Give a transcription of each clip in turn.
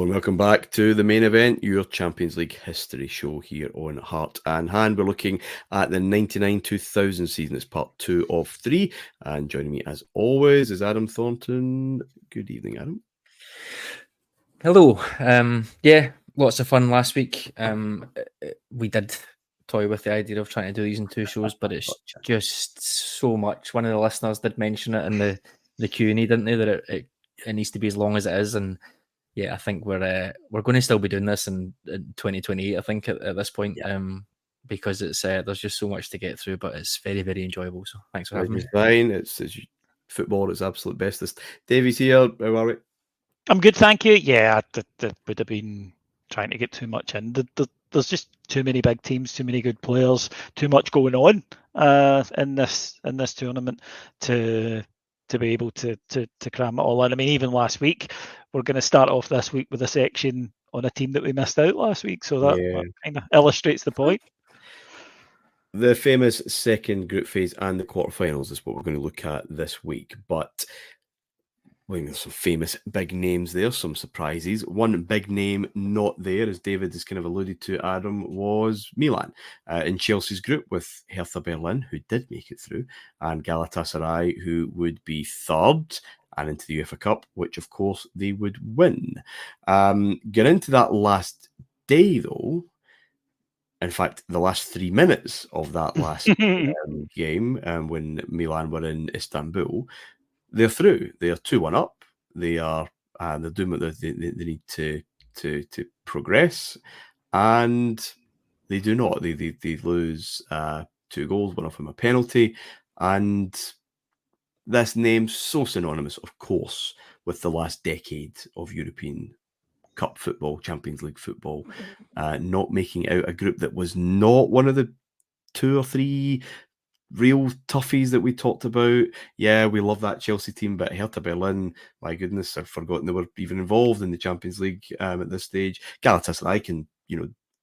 Hello and welcome back to the main event, your Champions League history show here on Heart and Hand. We're looking at the 99-2000 season. It's part 2 of 3. And joining me as always is Adam Thornton. Good evening, Adam. Hello. Yeah, lots of fun last week. We did toy with the idea of trying to do these in 2 shows, but it's just so much. One of the listeners did mention it in the Q&A, didn't they, that it needs to be as long as it is. And yeah, I think we're going to still be doing this in 2028, I think, at this point, because it's there's just so much to get through, but it's very, very enjoyable. So thanks for having me. Fine. It's football at its absolute bestest. Davey's here. How are we? I'm good, thank you. Yeah, that would have been trying to get too much in. There's just too many big teams, too many good players, too much going on in this tournament to be able to cram it all in. I mean, even last week, we're going to start off this week with a section on a team that we missed out last week, so that kind of illustrates the point. The famous second group phase and the quarterfinals is what we're going to look at this week, but there's some famous big names there, some surprises. One big name not there, as David has kind of alluded to, Adam, was Milan in Chelsea's group with Hertha Berlin, who did make it through, and Galatasaray, who would be third and into the UEFA Cup, which, of course, they would win. Get into that last day, though. In fact, the last 3 minutes of that last game, when Milan were in Istanbul, they're through. They are 2-1 up. They are they're doing what they need to progress, and they do not. They lose 2 goals, one of them a penalty, and this name's so synonymous, of course, with the last decade of European Cup football, Champions League football, not making out a group that was not one of the 2 or 3 real toughies that we talked about. Yeah, we love that Chelsea team, but Hertha Berlin, my goodness, I've forgotten they were even involved in the Champions League at this stage. Galatasaray can,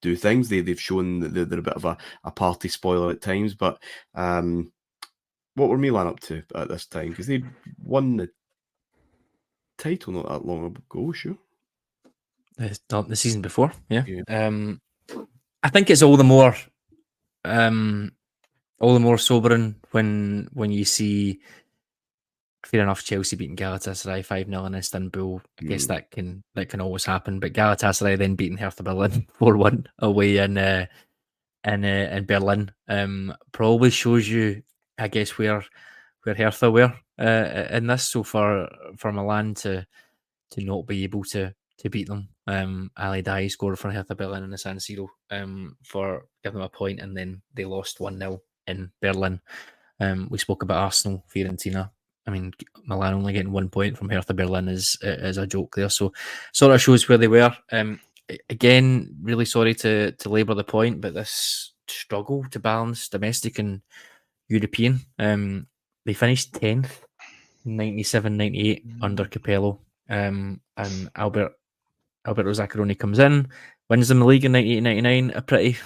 do things. They've shown that they're a bit of a party spoiler at times, but what were Milan up to at this time? Because they won the title not that long ago, sure. The season before, yeah. I think it's all the more sobering when you see, fair enough, Chelsea beating Galatasaray 5-0 in Istanbul. I guess that can always happen. But Galatasaray then beating Hertha Berlin 4-1 away in Berlin probably shows you, I guess, where Hertha were in this. So for Milan to not be able to beat them, 𝐬𝐫𝐸 scored for Hertha Berlin in the San Siro for giving them a point, and then they lost 1-0 in Berlin. We spoke about Arsenal, Fiorentina. I mean, Milan only getting 1 point from Hertha Berlin is a joke there. So sort of shows where they were. Again, really sorry to labour the point, but this struggle to balance domestic and European, they finished 10th, 97-98 under Capello, and Alberto Zaccheroni comes in, wins them the league in 98-99, a pretty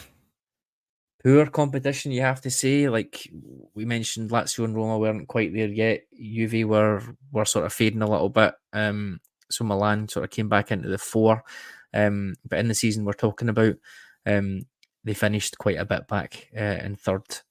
poor competition, you have to say. Like we mentioned, Lazio and Roma weren't quite there yet. Juve were sort of fading a little bit. So Milan sort of came back into the 4. But in the season we're talking about, they finished quite a bit back in 3rd.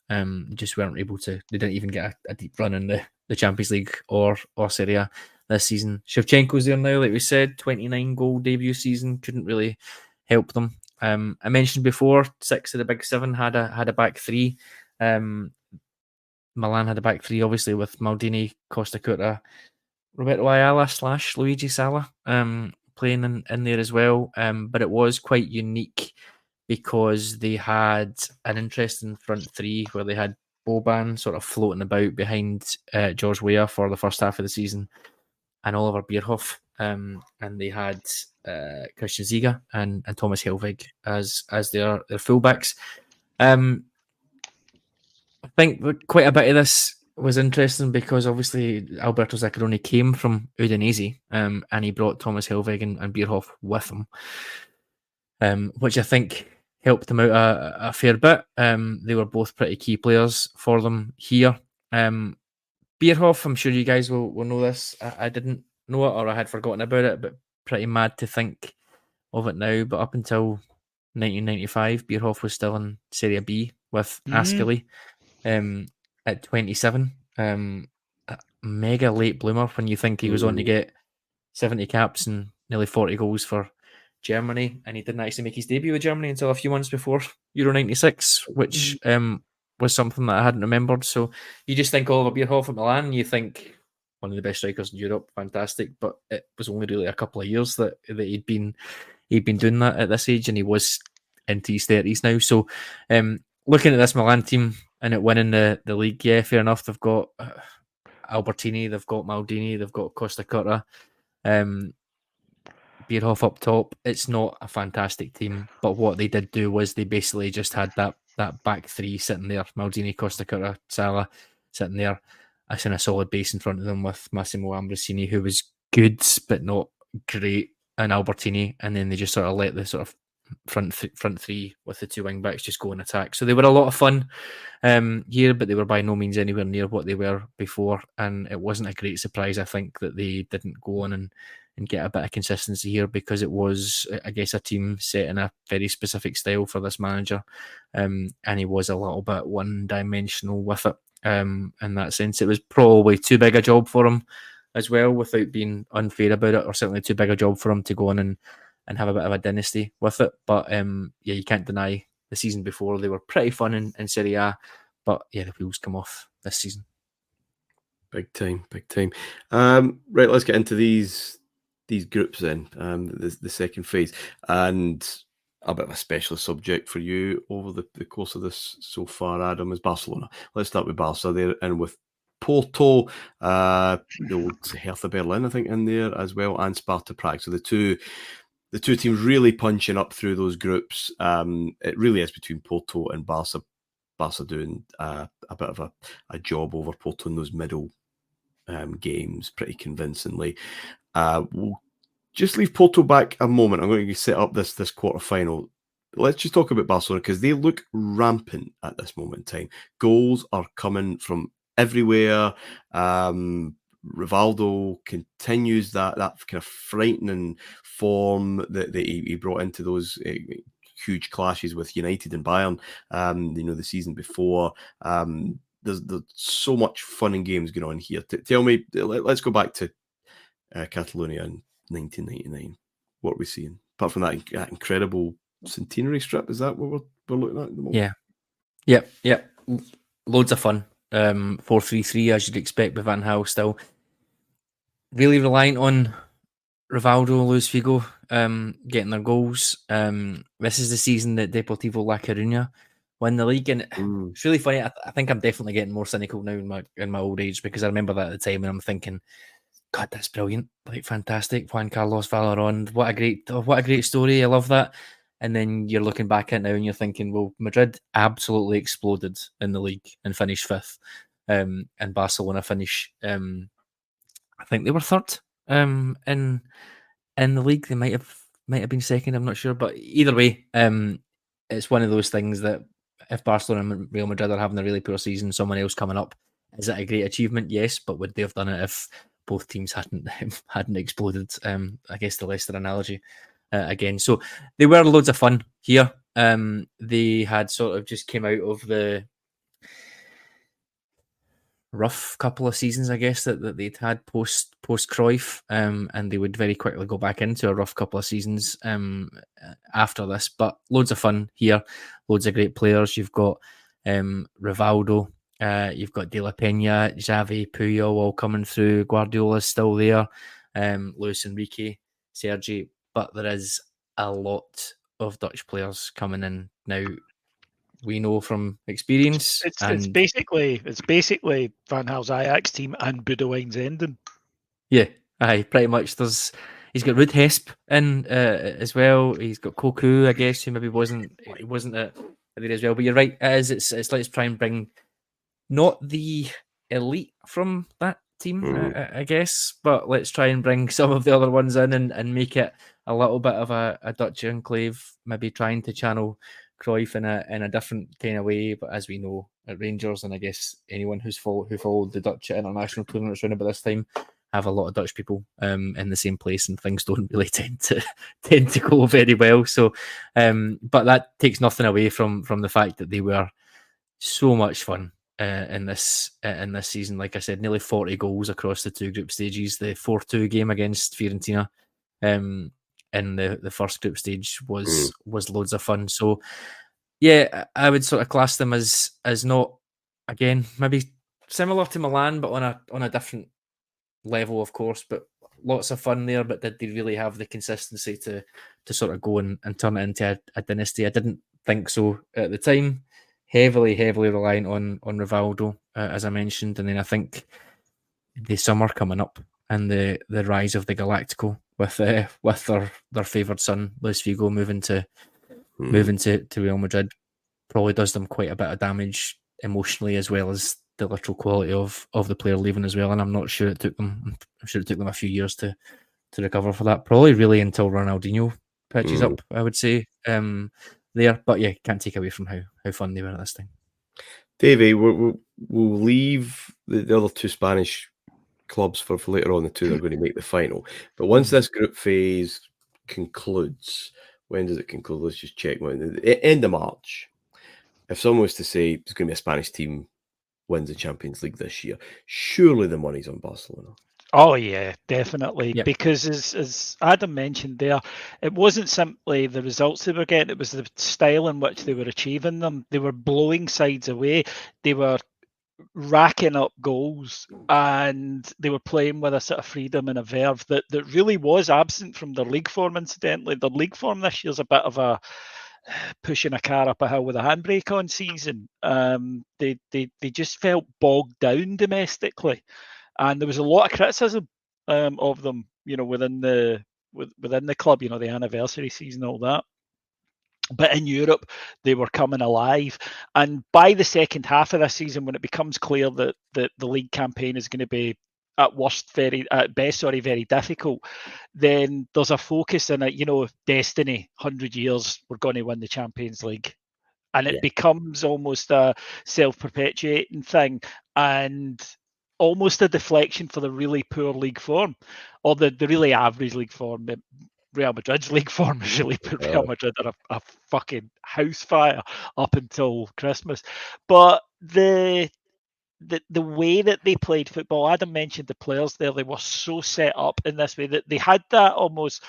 Just weren't able to. They didn't even get a deep run in the Champions League or Serie A this season. 𝐬𝐮𝐬𝐿 there now, like we said, 29 goal debut season, couldn't really help them. I mentioned before, 6 of the big 7 had a back 3. Milan had a back 3, obviously, with Maldini, Costa Curta, Roberto Ayala / Luigi Sala playing in there as well. But it was quite unique because they had an interesting front 3 where they had Boban sort of floating about behind George Weah for the first half of the season, and Oliver Bierhoff, and they had Christian 𝐃𝐨𝐳𝐭 and Thomas Helveg as their fullbacks. I think quite a bit of this was interesting because obviously Alberto Zaccheroni came from Udinese, and he brought Thomas Helveg and Bierhoff with him, which I think helped them out a fair bit. They were both pretty key players for them here. Bierhoff, I'm sure you guys will know this. I didn't know it, or I had forgotten about it, but pretty mad to think of it now, but up until 1995, Bierhoff was still in Serie B with Ascoli at 27. A mega late bloomer when you think he was on to get 70 caps and nearly 40 goals for Germany, and he didn't actually make his debut with Germany until a few months before Euro 96, which was something that I hadn't remembered. So you just think Oliver Bierhoff at Milan, you think one of the best strikers in Europe, fantastic, but it was only really a couple of years that he'd been doing that at this age, and he was into his 30s now. So looking at this Milan team and it winning the league, yeah, fair enough. They've got Albertini, they've got Maldini, they've got 𝐵𝐵. Bierhoff up top. It's not a fantastic team, but what they did do was they basically just had that back three sitting there: Maldini, 𝐵𝐵, Salah sitting there. I seen a solid base in front of them with Massimo Ambrosini, who was good but not great, and Albertini, and then they just sort of let the sort of front three with the two wing backs just go and attack. So they were a lot of fun here, but they were by no means anywhere near what they were before, and it wasn't a great surprise, I think, that they didn't go on and get a bit of consistency here, because it was, I guess, a team set in a very specific style for this manager, and he was a little bit one-dimensional with it. In that sense, it was probably too big a job for him as well, without being unfair about it, or certainly too big a job for him to go on and have a bit of a dynasty with it. But yeah, you can't deny the season before they were pretty fun in Serie A, but yeah, the wheels come off this season. Big time. Right, let's get into these groups then, the second phase, and a bit of a specialist subject for you over the course of this so far, Adam, is Barcelona. Let's start with Barca there, and with Porto, the old Hertha Berlin, I think, in there as well, and Sparta Prague. So the two teams really punching up through those groups. It really is between Porto and Barca. Barca doing a bit of a job over Porto in those middle games pretty convincingly. We'll just leave Porto back a moment. I'm going to set up this quarter-final. Let's just talk about Barcelona, because they look rampant at this moment in time. Goals are coming from everywhere. Rivaldo continues that kind of frightening form that he brought into those huge clashes with United and Bayern, the season before. There's so much fun and games going on here. Tell me, let's go back to Catalonia in 1999. What are we seeing? Apart from that incredible centenary strip, is that what we're looking at the moment? Yeah. Loads of fun. 4-3-3, as you'd expect, with Van Gaal still. Really reliant on Rivaldo, Luis Figo getting their goals. This is the season that Deportivo La Coruña win the league, and it's really funny. I think I'm definitely getting more cynical now in my old age, because I remember that at the time and I'm thinking, God, that's brilliant, like fantastic. Juan Carlos Valerón, what a great story. I love that. And then you're looking back at it now and you're thinking, well, Madrid absolutely exploded in the league and finished fifth, and Barcelona finish. I think they were third in the league. They might have been second. I'm not sure, but either way, it's one of those things that if Barcelona and Real Madrid are having a really poor season, someone else coming up, is it a great achievement? Yes, but would they have done it if both teams hadn't exploded? I guess the Leicester analogy again. So they were loads of fun here. They had sort of just came out of the rough couple of seasons, I guess, that they'd had post Cruyff, and they would very quickly go back into a rough couple of seasons after this. But loads of fun here, loads of great players. You've got Rivaldo, you've got De La Peña, Xavi, Puyol all coming through. Guardiola's still there, Luis Enrique, Sergi, but there is a lot of Dutch players coming in now. We know from experience. It's basically Van Gaal's Ajax team and Boudewijn's Enden. Yeah, aye, pretty much. He's got Ruud Hesp in as well. He's got 𝐶𝐿, I guess, who maybe wasn't there as well. But you're right. It's let's try and bring not the elite from that team, I guess, but let's try and bring some of the other ones in and make it a little bit of a Dutch enclave. Maybe trying to channel Cruyff in a different kind of way, but as we know at Rangers, and I guess anyone who followed the Dutch international tournaments around about this time, have a lot of Dutch people in the same place, and things don't really tend to go very well. So, but that takes nothing away from the fact that they were so much fun in this season. Like I said, nearly 40 goals across the 2 group stages. The 4-2 game against Fiorentina in the first group stage was loads of fun. So yeah, I would sort of class them as not, again, maybe similar to Milan, but on a different level, of course, but lots of fun there. But did they really have the consistency to sort of go and turn it into a dynasty? I didn't think so at the time. Heavily reliant on Rivaldo, as I mentioned, and then I think the summer coming up and the rise of the Galactico with their favoured son Luis Figo moving to Real Madrid probably does them quite a bit of damage emotionally, as well as the literal quality of the player leaving as well. And I'm sure it took them a few years to recover for that. Probably really until Ronaldinho pitches up, I would say, there. But yeah, can't take away from how fun they were at this thing. Davey, we'll leave the other 2 Spanish clubs for later on, the 2 that are going to make the final. But once this group phase concludes, when does it conclude? Let's just check. End of March. If someone was to say there's going to be a Spanish team wins the Champions League this year, surely the money's on Barcelona. Oh yeah, definitely. Yep. Because as Adam mentioned there, it wasn't simply the results they were getting, it was the style in which they were achieving them. They were blowing sides away. They were racking up goals, and they were playing with a sort of freedom and a verve that really was absent from their league form, incidentally. Their league form this year's a bit of a pushing a car up a hill with a handbrake on season. They just felt bogged down domestically. And there was a lot of criticism of them, within the club, the anniversary season, all that. But in Europe, they were coming alive. And by the second half of this season, when it becomes clear that the league campaign is going to be at best very difficult, then there's a focus in it, destiny, 100 years, we're going to win the Champions League. And it becomes almost a self-perpetuating thing. And almost a deflection for the really poor league form, or the really average league form. Real Madrid's league form is really put Real Madrid on a fucking house fire up until Christmas. But the way that they played football, Adam mentioned the players there, they were so set up in this way that they had that almost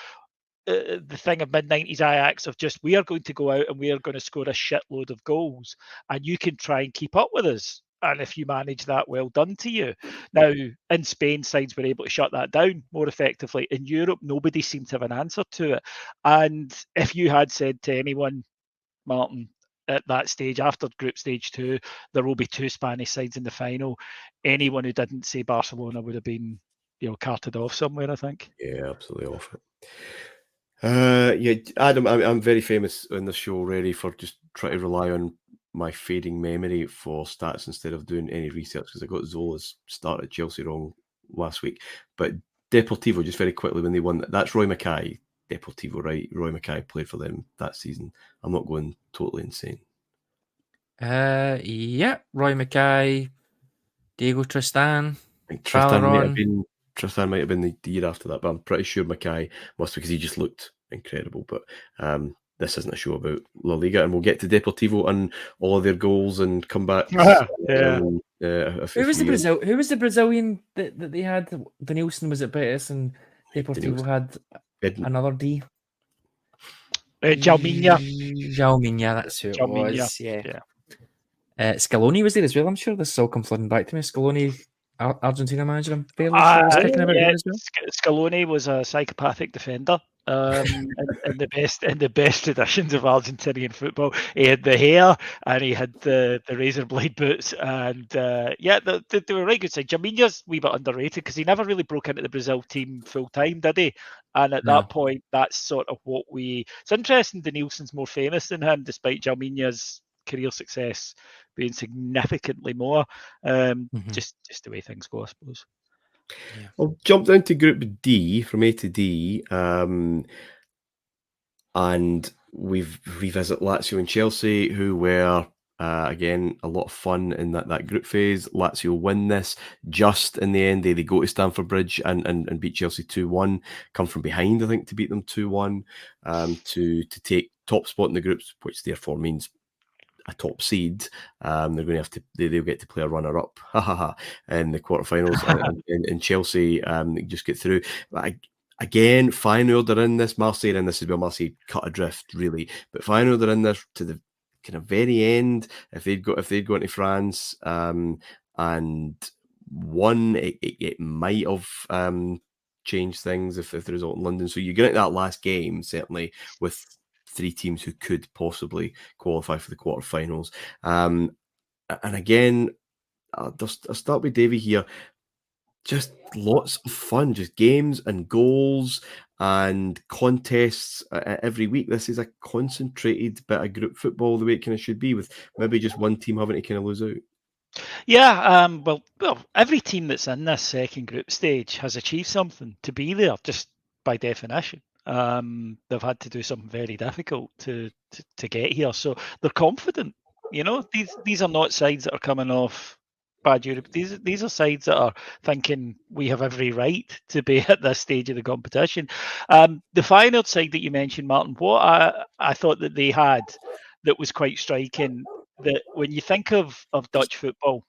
the thing of mid-90s Ajax of just, we are going to go out and we are going to score a shitload of goals and you can try and keep up with us. And if you manage that, well done to you. Now, in Spain, sides were able to shut that down more effectively. In Europe, nobody seemed to have an answer to it. And if you had said to anyone, Martin, at that stage, after group stage 2, there will be 2 Spanish sides in the final, anyone who didn't say Barcelona would have been, carted off somewhere, I think. Yeah, absolutely off it. Adam, I'm very famous on this show already for just trying to rely on my fading memory for stats instead of doing any research, because I got Zola's start at Chelsea wrong last week. But Deportivo, just very quickly, when they won, that's Roy Mackay, Deportivo, right? Roy Mackay played for them that season. I'm not going totally insane. Yeah, Roy Mackay, Diego Tristan. Tristan might have been the year after that, but I'm pretty sure Mackay must, because he just looked incredible. But this isn't a show about La Liga, and we'll get to Deportivo and all of their goals and comebacks. Who was the Brazilian that they had? Denilson was at Betis, and Deportivo had another D. 𝐵𝐿', that's who it was. Yeah. Scaloni was there as well. I'm sure this has all come flooding back to me. Scaloni, Argentina manager. I'm fairly sure was kicking about as well. Scaloni was a psychopathic defender. In the best traditions of Argentinian football, he had the hair and he had the razor blade boots, and they were right good side. 𝐵𝐿's a wee bit underrated because he never really broke into the Brazil team full time, did he? And at that point, that's sort of what it's interesting. Denilson's more famous than him, despite 𝐵𝐿's career success being significantly more. Just the way things go, I suppose. Yeah. I'll jump down to Group D, from A to D, and we've revisit Lazio and Chelsea, who were Again, a lot of fun in that group phase. Lazio win this just in the end. They go to Stamford Bridge and beat Chelsea 2-1. Come from behind, I think, to beat them 2-1 to take top spot in the groups, which therefore means a top seed. They're going to have to. They'll get to play a runner-up in the quarterfinals, and Chelsea just get through. Again, Feyenoord are in this. Marseille are in this as well. Marseille cut adrift really, but Feyenoord are in this to the kind of very end. If they'd gone to France and won, it might have changed things if the result in London. So you get at that last game certainly with 3 teams who could possibly qualify for the quarterfinals. And again, I'll start with Davey here. Just lots of fun, just games and goals and contests every week. This is a concentrated bit of group football the way it kind of should be, with maybe just one team having to kind of lose out. Yeah, well, every team that's in this second group stage has achieved something to be there, just by definition. They've had to do something very difficult to get here, so they're confident. You know, these are not sides that are coming off bad Europe. These are sides that are thinking we have every right to be at this stage of the competition. The Feyenoord side that you mentioned, Martin, what I thought that they had that was quite striking, that when you think of Dutch football,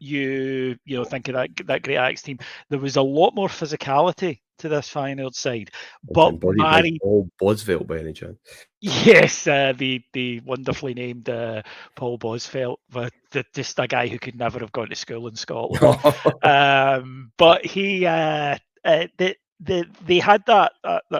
you think of that great Ajax team, there was a lot more physicality to this Feyenoord side, but married Paul Bosvelt by any chance? Yes, the wonderfully named Paul Bosvelt, but just a guy who could never have gone to school in Scotland. But he, they had that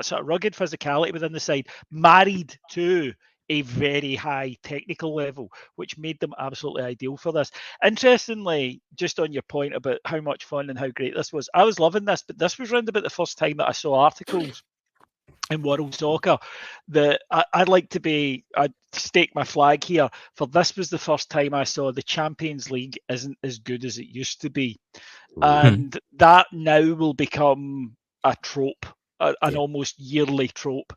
sort of rugged physicality within the side, married to a very high technical level, which made them absolutely ideal for this. Interestingly, just on your point about how much fun and how great this was, I was loving this, but this was round about the first time that I saw articles in World Soccer that I'd stake my flag here, for this was the first time I saw the Champions League isn't as good as it used to be. And that now will become a trope, an almost yearly trope.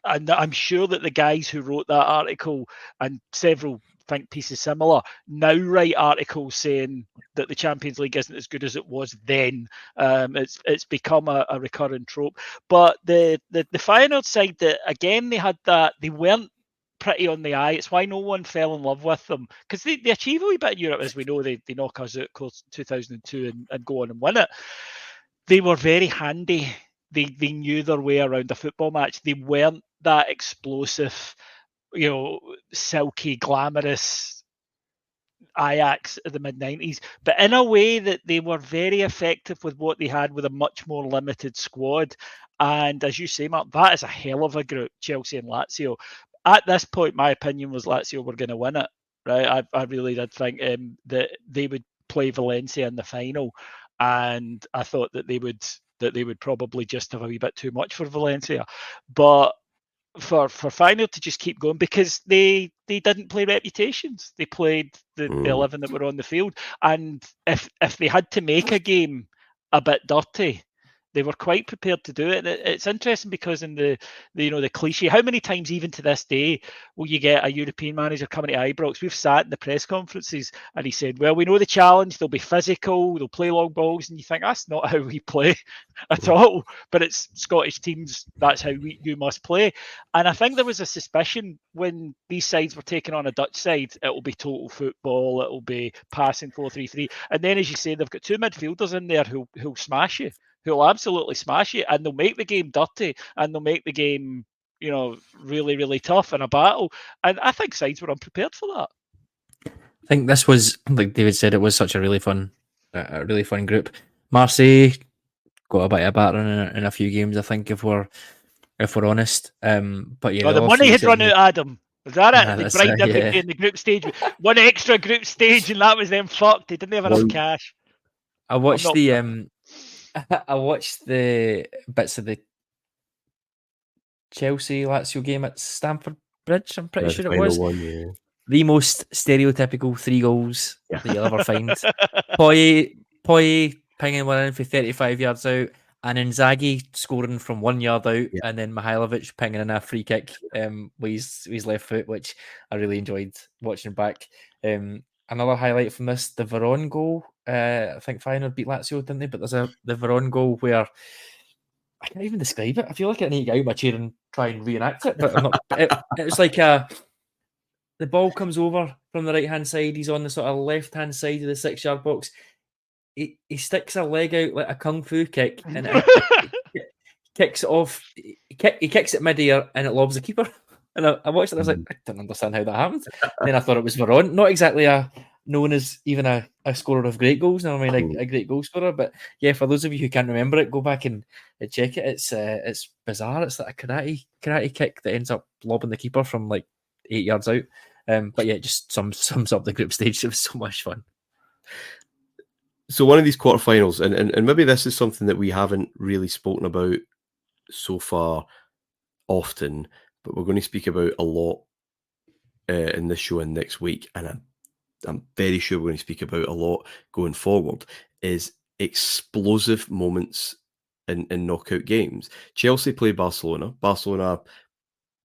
And I'm sure that the guys who wrote that article, and several think pieces similar, now write articles saying that the Champions League isn't as good as it was then. It's become a recurring trope. But the Feyenoord side, that again, they weren't pretty on the eye. It's why no one fell in love with them, because they achieve a wee bit in Europe, as we know. They knock us out close 2002 and go on and win it. They were very handy. They knew their way around a football match. They weren't that explosive, silky, glamorous Ajax of the mid-90s, but in a way that they were very effective with what they had with a much more limited squad. And as you say, Mark, that is a hell of a group, Chelsea and Lazio. At this point, my opinion was Lazio were going to win it. Right, I really did think that they would play Valencia in the final, and I thought that they would probably just have a wee bit too much for Valencia. But for Feyenoord to just keep going, because they didn't play reputations. They played the 11 that were on the field. And if they had to make a game a bit dirty, they were quite prepared to do it. And it's interesting because in the cliche, how many times even to this day will you get a European manager coming to Ibrox? We've sat in the press conferences and he said, well, we know the challenge, they'll be physical, they'll play long balls, and you think that's not how we play at all. But it's Scottish teams, that's how you must play. And I think there was a suspicion when these sides were taking on a Dutch side, it will be total football, it will be passing 4-3-3. And then, as you say, they've got 2 midfielders in there who'll smash you. Who'll absolutely smash you, and they'll make the game dirty, and they'll make the game, really, really tough in a battle. And I think sides were unprepared for that. I think this was, like David said, it was such a really fun group. Marseille got a bit of battering in a few games, I think, if we're honest. But yeah, the money had run out, Adam. Was that it? They bribed everybody in the group stage. One extra group stage, and that was them fucked. They didn't have enough cash. I watched I watched the bits of the Chelsea Lazio game at Stamford Bridge. I'm pretty sure it was the most stereotypical 3 goals that you'll ever find. Poye pinging one in for 35 yards out. and Inzaghi scoring from 1 yard out, Yeah. and then Mihailovic pinging in a free kick with his left foot, which I really enjoyed watching back. Another highlight from this, the Veron goal. I think Feyenoord beat Lazio, didn't they? But there's the Veron goal where I can't even describe it. I feel like I need to get out my chair and try and reenact it, but I'm not. It was like the ball comes over from the right-hand side. He's on the sort of left-hand side of the 6-yard box. He sticks a leg out like a kung fu kick and it kicks it off. He kicks it mid-air and it lobs the keeper. And I watched it and I was like, I don't understand how that happened. Then I thought it was Veron. Not exactly known as even a scorer of great goals. I mean, a great goal scorer. But yeah, for those of you who can't remember it, go back and check it. It's bizarre. It's like a karate kick that ends up lobbing the keeper from like 8 yards out. But yeah, it just sums up the group stage. It was so much fun. So one of these quarterfinals, and maybe this is something that we haven't really spoken about so far often, but we're going to speak about a lot in this show and next week, and I'm very sure we're going to speak about a lot going forward, is explosive moments in knockout games. Chelsea play Barcelona. Barcelona,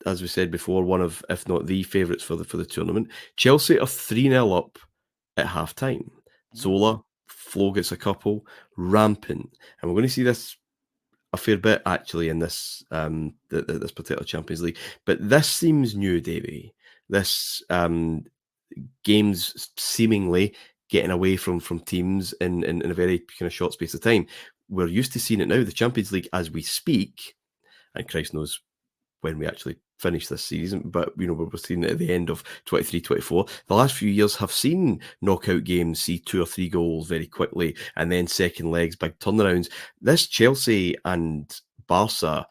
as we said before, one of, if not the favourites for the tournament. Chelsea are 3-0 up at half-time. Zola, Flo gets a couple, rampant. And we're going to see this a fair bit, actually, in this this particular Champions League. But this seems new, Davey. This games seemingly getting away from teams in a very kind of short space of time. We're used to seeing it now. The Champions League, as we speak, and Christ knows when we actually finish this season, but you know, we're seeing it at the end of 23-24. The last few years have seen knockout games see 2 or 3 goals very quickly, and then second legs, big turnarounds. This Chelsea and Barca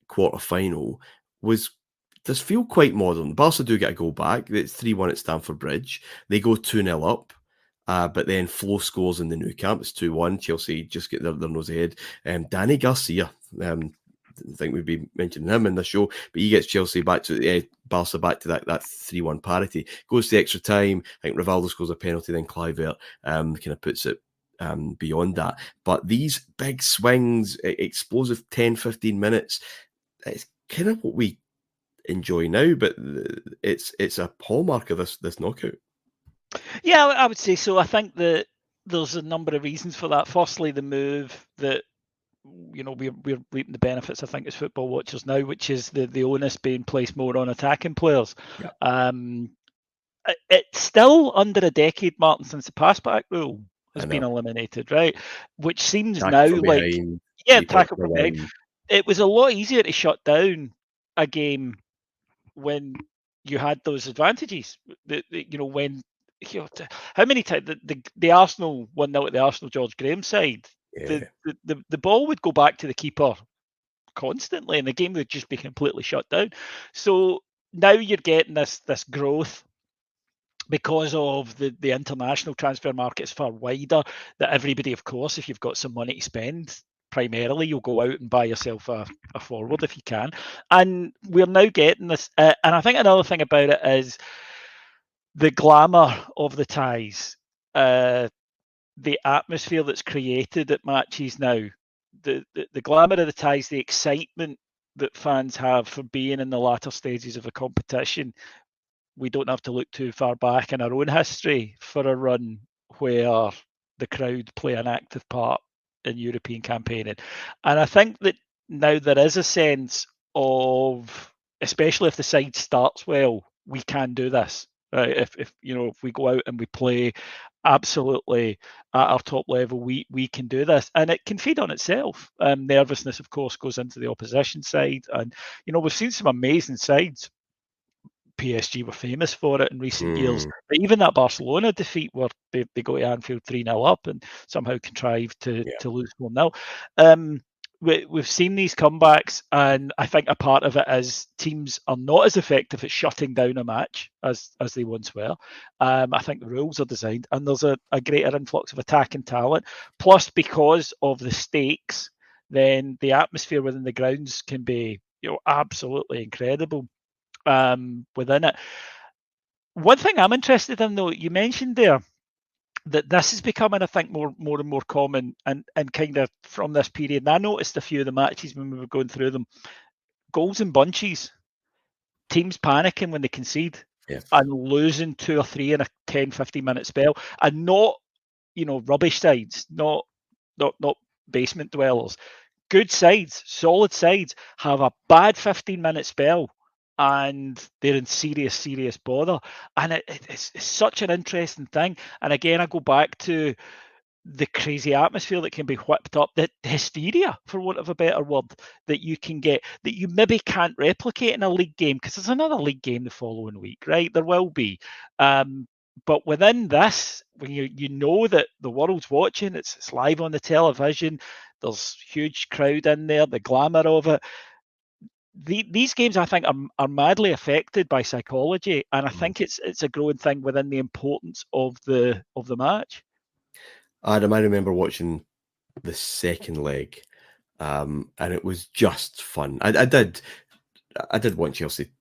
quarter-final does feel quite modern. Barca do get a goal back. It's 3-1 at Stamford Bridge. They go 2-0 up. But then Flo scores in the Nou Camp. It's 2-1. Chelsea just get their nose ahead. Danny Garcia, I think we'd be mentioning him in the show, but he gets Chelsea back to Barca back to that 3-1 parity. Goes to extra time. I think Rivaldo scores a penalty, then Kluivert kind of puts it beyond that. But these big swings, explosive 10-15 minutes, it's kind of what we enjoy now, but it's a hallmark of this knockout. Yeah, I would say so. I think that there's a number of reasons for that. Firstly, the move that, you know, we're reaping the benefits, I think, as football watchers now, which is the onus being placed more on attacking players. Yeah. It's still under a decade, Martin, since the pass-back rule has been eliminated, right? Which seems now like, tackle from behind. It was a lot easier to shut down a game when you had those advantages. You know, when, you know, how many times the Arsenal 1-0 at the Arsenal George Graham side, the ball would go back to the keeper constantly and the game would just be completely shut down. So now you're getting this growth because of the international transfer market's far wider, that everybody, of course, if you've got some money to spend, primarily you'll go out and buy yourself a forward if you can. And we're now getting this, and I think another thing about it is the glamour of the ties, the atmosphere that's created at matches now, the glamour of the ties, the excitement that fans have for being in the latter stages of a competition. We don't have to look too far back in our own history for a run where the crowd play an active part in European campaigning. And I think that now there is a sense of, especially if the side starts well, we can do this. Right? If you know, if we go out and we play absolutely at our top level, we can do this, and it can feed on itself. Nervousness, of course, goes into the opposition side, and you know, we've seen some amazing sides. PSG were famous for it in recent years, but even that Barcelona defeat where they go to Anfield 3-0 up and somehow contrived to lose 1-0. We've seen these comebacks, and I think a part of it is teams are not as effective at shutting down a match as they once were. I think the rules are designed, and there's a greater influx of attacking talent. Plus, because of the stakes, then the atmosphere within the grounds can be, you know, absolutely incredible within it. One thing I'm interested in, though, you mentioned there that this is becoming, I think, more and more common, and kind of from this period. And I noticed a few of the matches when we were going through them, goals in bunches, teams panicking when they concede and losing 2 or 3 in a 10-15 minute spell, and not, rubbish sides, not basement dwellers. Good sides, solid sides have a bad 15-minute spell and they're in serious bother. And it's such an interesting thing. And again, I go back to the crazy atmosphere that can be whipped up, the hysteria, for want of a better word, that you can get, that you maybe can't replicate in a league game, because there's another league game the following week, right? There will be. But within this, when you know that the world's watching, it's live on the television, there's huge crowd in there, the glamour of it. These games, I think, are madly affected by psychology, and I think it's a growing thing within the importance of the match. Adam, I remember watching the second leg, and it was just fun. I did want Chelsea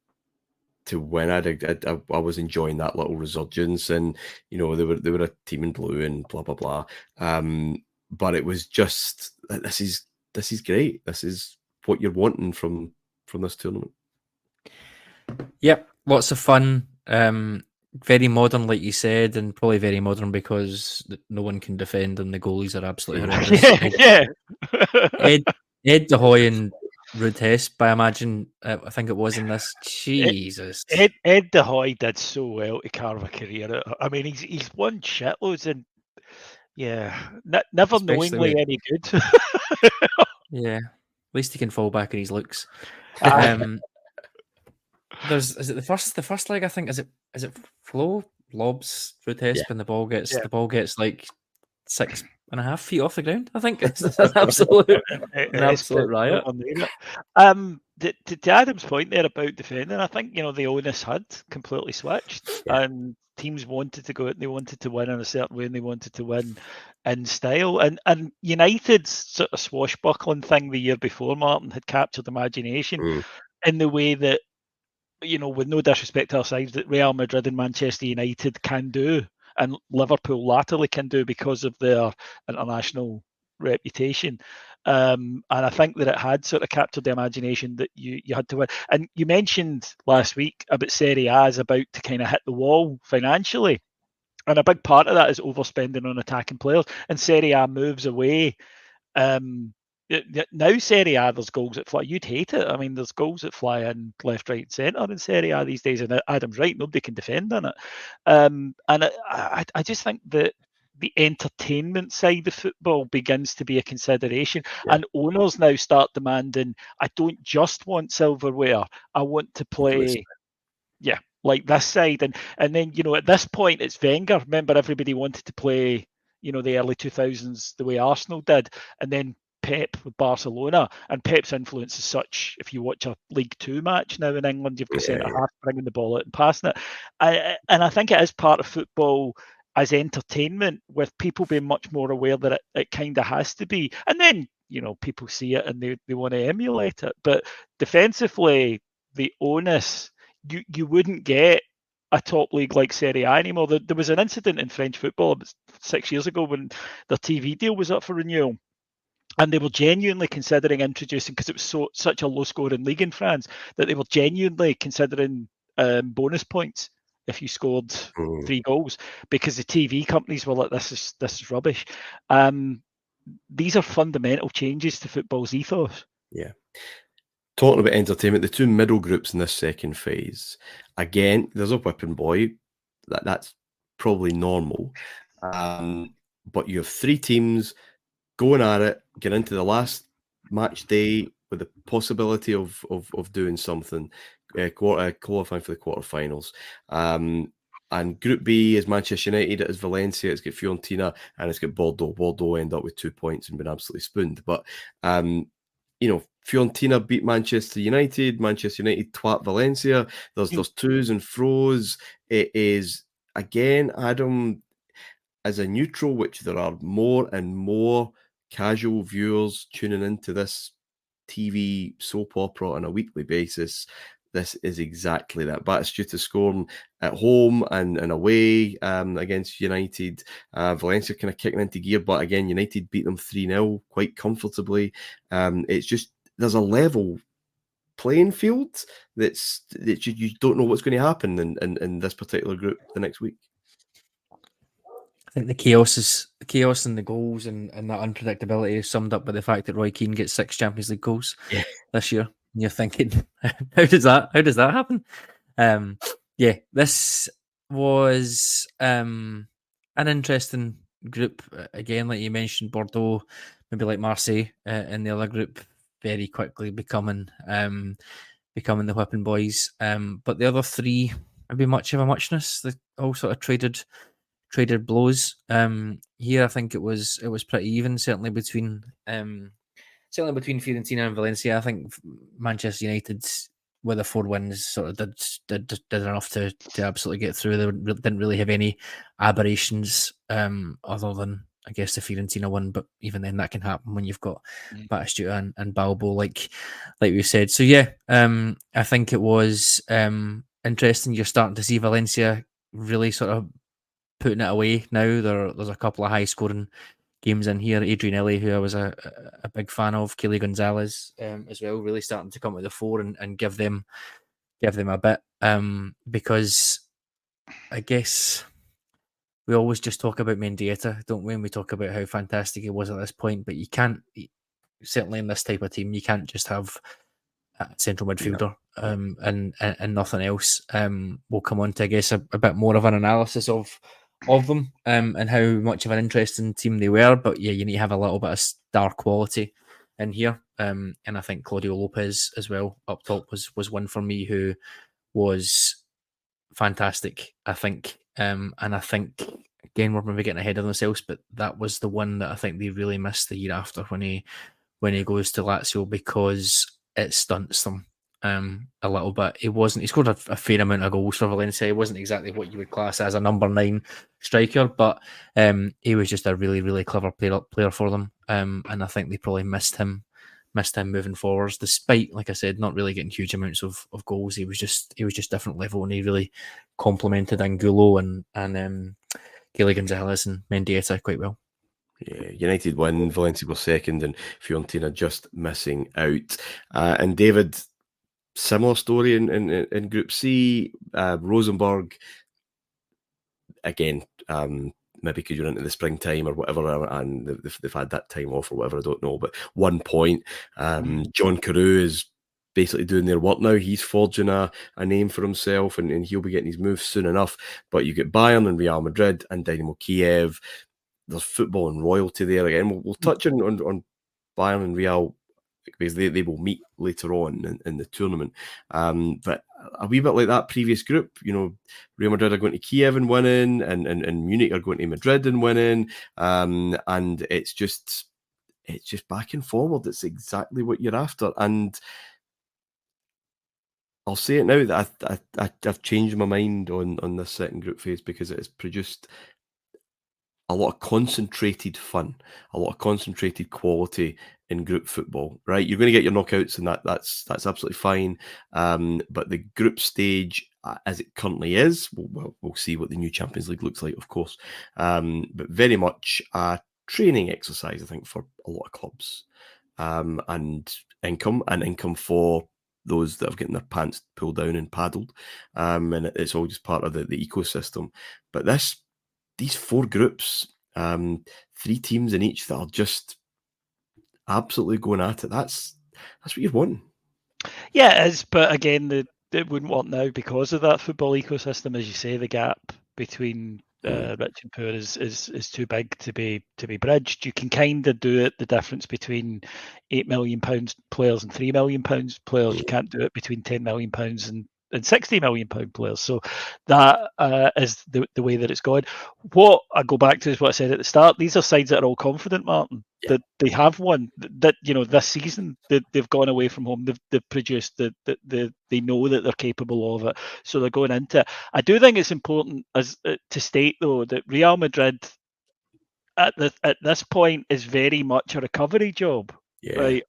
to win. I was enjoying that little resurgence, and they were a team in blue and blah blah blah. But it was just, this is great. This is what you're wanting from this tournament. Yep, lots of fun. Very modern, like you said, and probably very modern because no one can defend and the goalies are absolutely horrendous. Yeah. Ed de Goey and Rudest, I imagine, I think it was in this. Jesus. Ed de Goey did so well to carve a career. I mean, he's won shitloads, and never knowingly any good. Yeah, at least he can fall back in his looks. Is it the first leg? I think is it Flo lobs Rudest and the ball gets like 6.5 feet off the ground. I think it's an absolute riot. To Adam's point there about defending, I think the onus had completely switched, and teams wanted to go out and they wanted to win in a certain way, and they wanted to win in style. And United's sort of swashbuckling thing the year before, Martin, had captured imagination in the way that, with no disrespect to our sides, that Real Madrid and Manchester United can do, and Liverpool latterly can do because of their international reputation. And I think that it had sort of captured the imagination that you had to win. And you mentioned last week about Serie A is about to kind of hit the wall financially. And a big part of that is overspending on attacking players. And Serie A moves away. Now Serie A, there's goals that fly. You'd hate it. I mean, there's goals that fly in left, right, and centre in Serie A these days, and Adam's right, nobody can defend on it. And I just think that the entertainment side of football begins to be a consideration, and owners now start demanding, I don't just want silverware, I want to play, like this side. And then, at this point, it's Wenger. Remember, everybody wanted to play, the early 2000s the way Arsenal did, and then Pep with Barcelona, and Pep's influence is such, if you watch a League Two match now in England, you've got centre-half bringing the ball out and passing it. And I think it is part of football as entertainment, with people being much more aware that it kind of has to be. And then, people see it and they want to emulate it. But defensively, the onus, you wouldn't get a top league like Serie A anymore. There was an incident in French football about 6 years ago when their TV deal was up for renewal. And they were genuinely considering introducing, because it was such a low-scoring league in France, that they were genuinely considering bonus points if you scored 3 goals, because the TV companies were like, this is rubbish. These are fundamental changes to football's ethos. Yeah. Talking about entertainment, the two middle groups in this second phase, again, there's a whipping boy. That's probably normal. But you have 3 teams going at it, get into the last match day with the possibility of doing something, qualifying for the quarterfinals. And Group B is Manchester United, it is Valencia, it's got Fiorentina, and it's got Bordeaux. Bordeaux end up with 2 points and been absolutely spooned. But Fiorentina beat Manchester United twat Valencia. There's twos and fro's. It is, again, Adam, as a neutral, which there are more and more casual viewers tuning into this TV soap opera on a weekly basis, This is exactly that. Batistuta scoring at home and away against United. Valencia kind of kicking into gear, but again, United beat them 3-0 quite comfortably. It's just, there's a level playing field that you don't know what's going to happen in this particular group the next week. I think the chaos in the goals and that unpredictability is summed up by the fact that Roy Keane gets 6 Champions League goals this year. And you're thinking, how does that happen? This was an interesting group. Again, like you mentioned, Bordeaux, maybe like Marseille in the other group, very quickly becoming the whipping boys. But the other 3, maybe much of a muchness. They all sort of traded blows. Here I think it was pretty even, certainly between Fiorentina and Valencia. I think Manchester United, with the 4 wins, sort of did enough to absolutely get through. They didn't really have any aberrations other than, I guess, the Fiorentina one, but even then that can happen when you've got Batistuta and Balbo, like we said. So I think it was interesting. You're starting to see Valencia really sort of putting it away now. There's a couple of high scoring games in here. Adrianelli, who I was a big fan of, Kelly Gonzalez as well, really starting to come to the fore and give them a bit, because I guess we always just talk about Mendieta, don't we? And we talk about how fantastic he was at this point, but you can't, certainly in this type of team, you can't just have a central midfielder and nothing else. We'll come on to, I guess, a bit more of an analysis of them and how much of an interesting team they were. But yeah, you need to have a little bit of star quality in here. And I think Claudio Lopez as well up top was one for me who was fantastic, I think. And I think, again, we're maybe getting ahead of themselves, but that was the one that I think they really missed the year after when he goes to Lazio, because it stunts them a little bit. He scored a fair amount of goals for Valencia. He wasn't exactly what you would class as a number 9 striker, but he was just a really, really clever player for them. And I think they probably missed him moving forwards, despite, like I said, not really getting huge amounts of goals. He was just different level, and he really complemented Angulo and Kelly Gonzalez and Mendieta quite well. Yeah, United win, Valencia were second, and Fiorentina just missing out. And David, similar story in Group C. Rosenborg, again, maybe because you're into the springtime or whatever, and they've had that time off or whatever, I don't know, but 1 point. John Carew is basically doing their work now. He's forging a name for himself, and he'll be getting his moves soon enough. But you get Bayern and Real Madrid and Dynamo Kiev. There's football and royalty there again. We'll touch on Bayern and Real because they will meet later on in the tournament. But a wee bit like that previous group, Real Madrid are going to Kiev and winning, and Munich are going to Madrid and winning. And it's just back and forward. It's exactly what you're after. And I'll say it now that I've changed my mind on this second group phase, because it has produced a lot of concentrated fun, a lot of concentrated quality in group football, right? You're going to get your knockouts, and that's absolutely fine. But the group stage, as it currently is, we'll see what the new Champions League looks like, of course. But very much a training exercise, I think, for a lot of clubs, and income for those that have getting their pants pulled down and paddled. And it's all just part of the ecosystem. But these 4 groups, 3 teams in each that are just absolutely going at it. That's what you've won. Yeah, it is. But again, it wouldn't work now because of that football ecosystem. As you say, the gap between rich and poor is too big to be bridged. You can kind of do it, the difference between £8 million players and £3 million players. You can't do it between £10 million and £60 million players. So that is the way that it's going. What I go back to is what I said at the start. These are sides that are all confident, Martin, that they have won. That this season they've gone away from home. They've produced that they know that they're capable of it. So they're going into it. I do think it's important to state though that Real Madrid at this point is very much a recovery job. Yeah. right,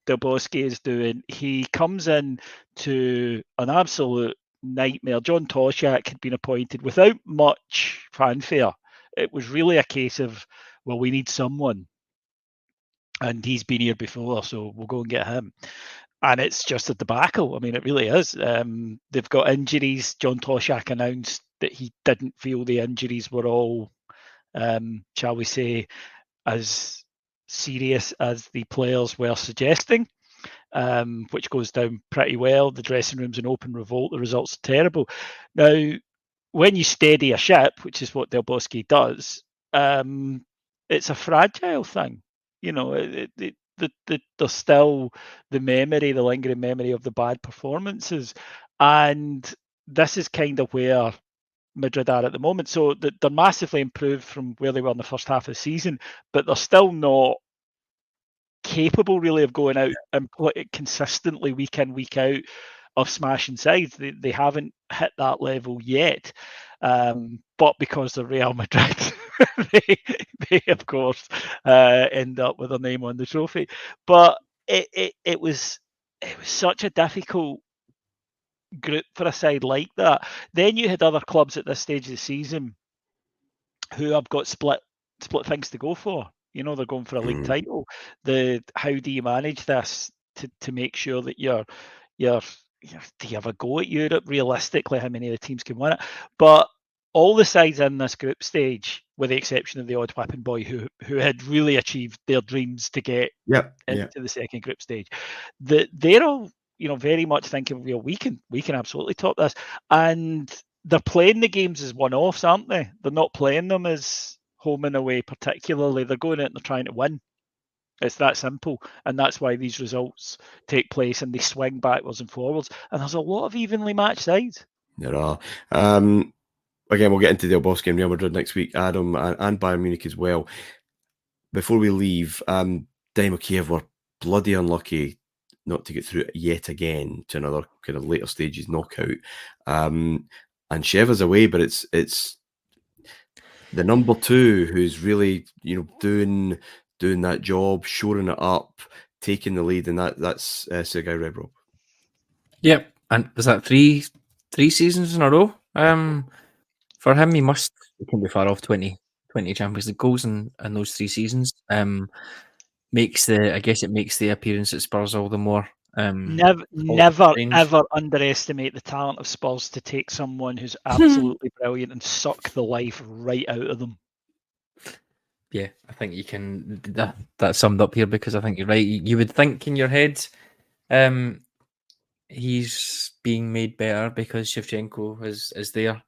𝐿𝐵𝐿𝐲𝐵 is doing. He comes in to an absolute nightmare. John Toshak had been appointed without much fanfare. It was really a case of, well, we need someone, and he's been here before, so we'll go and get him. And it's just a debacle. I mean, it really is. They've got injuries. John Toshak announced that he didn't feel the injuries were all, shall we say, as serious as the players were suggesting, which goes down pretty well. The dressing room's an open revolt. The results are terrible. Now, when you steady a ship, which is what 𝐿𝐵𝐿𝐲𝐵 does, it's a fragile thing. You know, there's still the lingering memory of the bad performances. And this is kind of where Madrid are at the moment. So they're massively improved from where they were in the first half of the season, but they're still not capable really of going out and consistently week in, week out of smashing sides. They haven't hit that level yet. But because they're Real Madrid, they of course end up with their name on the trophy. But it was such a difficult group for a side like that. Then you had other clubs at this stage of the season who have got split things to go for. You know, they're going for a league title. How do you manage this to make sure that you're do you have a go at Europe? Realistically, how many of the teams can win it? But all the sides in this group stage, with the exception of the odd whipping boy who had really achieved their dreams to get into the second group stage, they're all, you know, very much thinking, well, we can absolutely top this. And they're playing the games as one-offs, aren't they? They're not playing them as home and away particularly. They're going out and they're trying to win. It's that simple. And that's why these results take place and they swing backwards and forwards. And there's a lot of evenly matched sides. There are. Again, we'll get into the 𝐿𝐵𝐿𝐲𝐵 and Real Madrid next week, Adam, and Bayern Munich as well. Before we leave, Dynamo Kiev were bloody unlucky not to get through yet again to another kind of later stages knockout. And Sheva's away, but it's the number two who's really, you know, doing that job, shoring it up, taking the lead, and that's Sergei Rebrov. Yep, and was that three seasons in a row? For him, he can be far off 20 Champions League goals in those 3 seasons. Makes the appearance at Spurs all the more. Never ever underestimate the talent of Spurs to take someone who's absolutely brilliant and suck the life right out of them. Yeah, I think you can. That's summed up here, because I think you're right. You would think in your head, he's being made better because 𝐬𝐮𝐬𝐫𝐿 is there.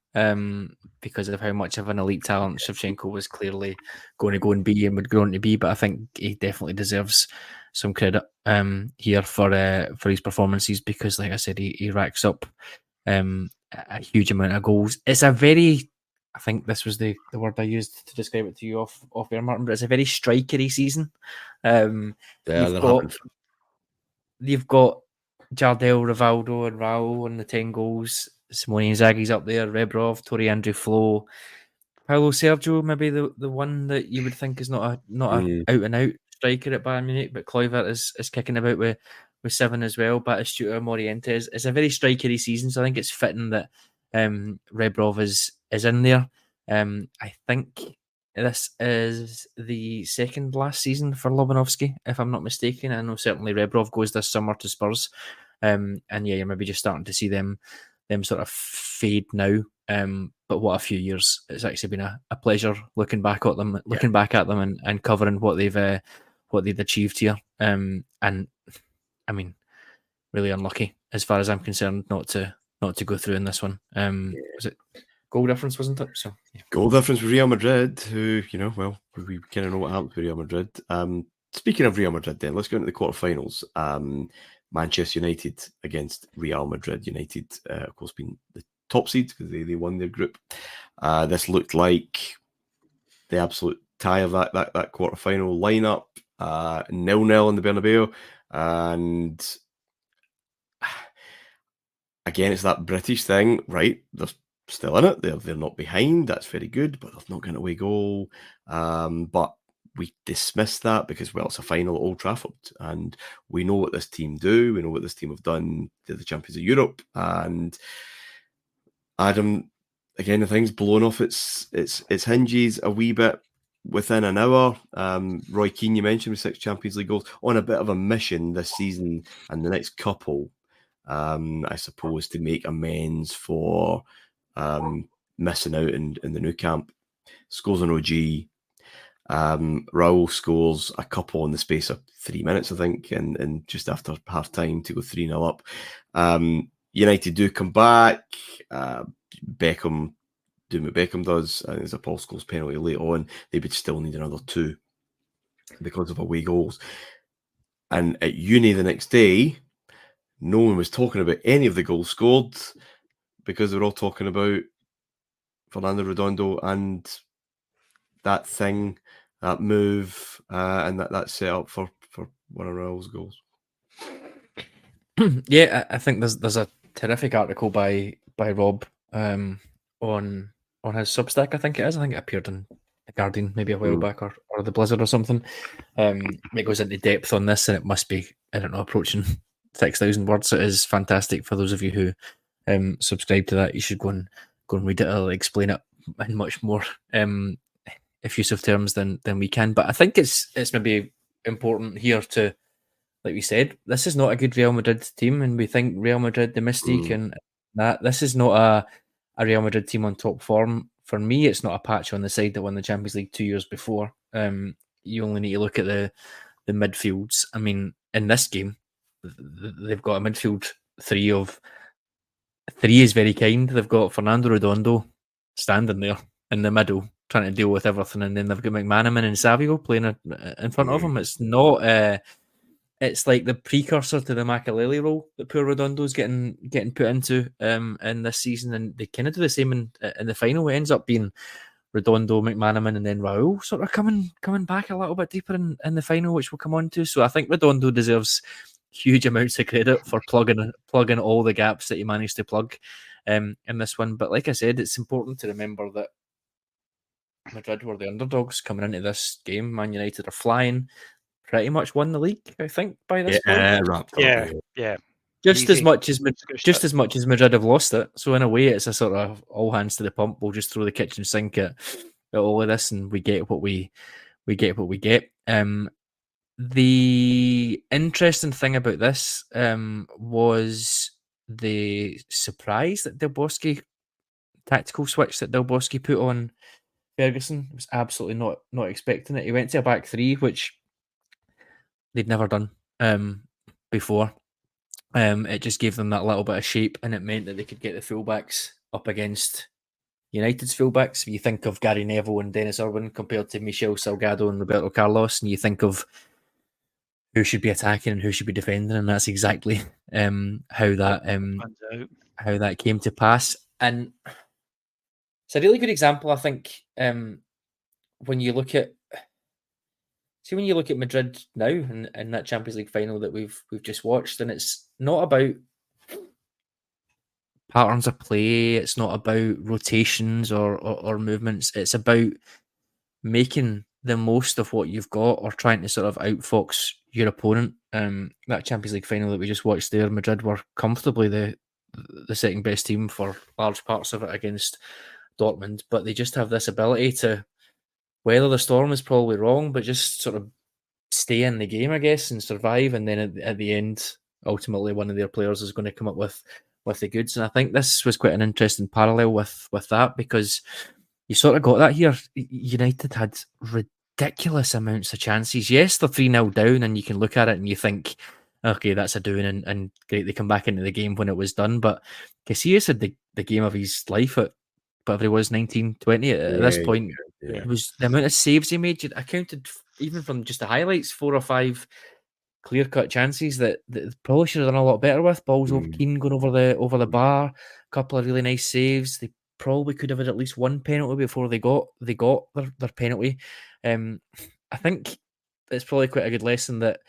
Because of how much of an elite talent 𝐬𝐮𝐬𝐫𝐿 was clearly going to go and be and would go on to be. But I think he definitely deserves some credit here for his performances, because, like I said, he racks up a huge amount of goals. It's a very, I think this was the word I used to describe it to you off air, Martin, but it's a very strikery season. You've got Jardel, Rivaldo, and Raul on the 10 goals. Simone Inzaghi's up there. Rebrov, Torre André Flo, Paulo Sergio, maybe the one that you would think is not a out and out striker at Bayern Munich, but Kluivert is kicking about with 7 as well. Batistuta, Morientes. It's a very strikery season, so I think it's fitting that Rebrov is in there. I think this is the second last season for Lobanovsky, if I'm not mistaken. I know certainly Rebrov goes this summer to Spurs, and yeah, you're maybe just starting to see them sort of fade now. But what a few years! It's actually been a pleasure looking back at them, and covering what they've achieved here. And I mean, really unlucky as far as I'm concerned not to go through in this one. Was it goal difference, wasn't it? So yeah. Goal difference with Real Madrid, who, you know, well, we kind of know what happened with Real Madrid. Speaking of Real Madrid, then let's go into the quarterfinals. Manchester United against Real Madrid. United, of course, being the top seeds because they won their group. This looked like the absolute tie of that quarterfinal lineup. 0-0 in the Bernabeu, and again, it's that British thing, right? They're still in it. They're not behind. That's very good, but they've not got an away goal. But we dismiss that because, well, it's a final at Old Trafford, and we know what this team do. We know what this team have done. They're the champions of Europe, and Adam, again, the thing's blown off its hinges a wee bit within an hour. Roy Keane, you mentioned, with 6 Champions League goals, on a bit of a mission this season and the next couple, I suppose, to make amends for missing out in the Nou Camp. Scores an OG. Raul scores a couple in the space of 3 minutes, I think, and just after half time to go 3-0 up. United do come back. Beckham doing what Beckham does, and there's a Paul Scholes penalty late on. They would still need another 2 because of away goals. And at uni the next day, no one was talking about any of the goals scored because they were all talking about Fernando Redondo and that thing, that move, and that set up for one of Raul's goals. Yeah, I think there's a terrific article by Rob on his Substack. I think it is. I think it appeared in The Guardian maybe a while back, or the Blizzard or something. It goes into depth on this, and it must be, I don't know, approaching 6,000 words. It is fantastic. For those of you who subscribe to that, you should go and read it. I'll explain it in much more effusive terms than we can. But I think it's maybe important here to, like we said, this is not a good Real Madrid team, and we think Real Madrid, the mystique, and that this is not a Real Madrid team on top form. For me, it's not a patch on the side that won the Champions League 2 years before. You only need to look at the midfields. I mean, in this game, they've got a midfield three is very kind. They've got Fernando Redondo standing there in the middle, trying to deal with everything, and then they've got McManaman and _𝐸𝐵𝐵 playing in front of him. It's not. It's like the precursor to the Makelele role that poor Redondo's getting put into in this season, and they kind of do the same in the final. It ends up being Redondo, McManaman, and then Raul sort of coming back a little bit deeper in the final, which we'll come on to. So I think Redondo deserves huge amounts of credit for plugging all the gaps that he managed to plug in this one. But like I said, it's important to remember that Madrid were the underdogs coming into this game. Man United are flying. Pretty much won the league, I think, by this point. Wrapped Yeah. Just Easy. as much as Madrid have lost it. So in a way, it's a sort of all hands to the pump. We'll just throw the kitchen sink at all of this, and we get what we get. The interesting thing about this was the surprise that tactical switch that 𝐵𝐵𝐵 put on Ferguson. I was absolutely not expecting it. He went to a back 3, which they'd never done before. It just gave them that little bit of shape, and it meant that they could get the fullbacks up against United's fullbacks. If you think of Gary Neville and Dennis Irwin compared to Michel Salgado and Roberto Carlos, and you think of who should be attacking and who should be defending, and that's exactly how that came to pass. And it's a really good example, I think, when you look at Madrid now in that Champions League final that we've just watched, and it's not about patterns of play, it's not about rotations or movements, it's about making the most of what you've got, or trying to sort of outfox your opponent. That Champions League final that we just watched there, Madrid were comfortably the second best team for large parts of it against Dortmund, but they just have this ability to weather the storm, is probably wrong, but just sort of stay in the game, I guess, and survive. And then at the end, ultimately, one of their players is going to come up with the goods. And I think this was quite an interesting parallel with that, because you sort of got that here. United had ridiculous amounts of chances. Yes, they're 3-0 down, and you can look at it and you think, okay, that's a doing, and great, they come back into the game when it was done. But Casillas had the game of his life at whatever it was, 19, 20 at this point. It was the amount of saves he made. I counted, even from just the highlights, 4 or 5 clear-cut chances that probably should have done a lot better with. Balls over Keane going over the bar, a couple of really nice saves. They probably could have had at least one penalty before they got their penalty. I think it's probably quite a good lesson that